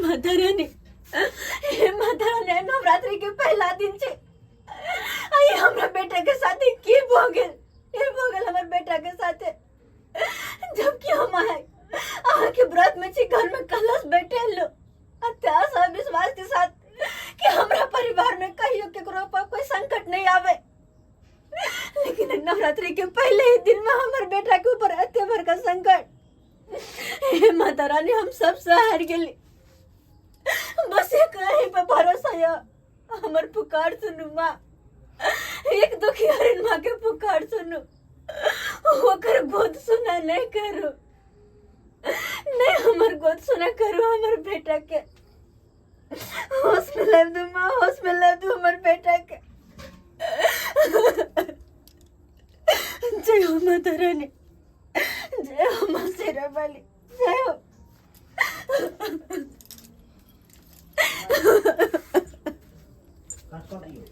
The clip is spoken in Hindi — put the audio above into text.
माता रानी नवरात्रि के पहला दिन छे आई हमरा बेटा के साथे की भोगल हमर बेटा के साथे जबकि हम आए के व्रत में छी घर में कलश बैठे लो अत्याशा विश्वास के साथ कि हमरा परिवार में कहियो केकरो पर कोई संकट नहीं आवे, लेकिन नवरात्रि के पहले ही दिन में हमर बेटा के ऊपर एते बड़का संकट। हे माता रानी हम सब से हार गेली, बस एक ही पे भरोसा है, हमर पुकार सुनु माँ, एक दुखी हरिन माँ के पुकार सुनु, ओकर गोद सुना नहीं करो, नहीं हमर गोद सुना करो हमर बेटा के, होश में ला दू माँ, होश में ला दू हमर बेटा के। जय हो माता रानी, जय हो माँ शेरा वाली, जय हो। That's what you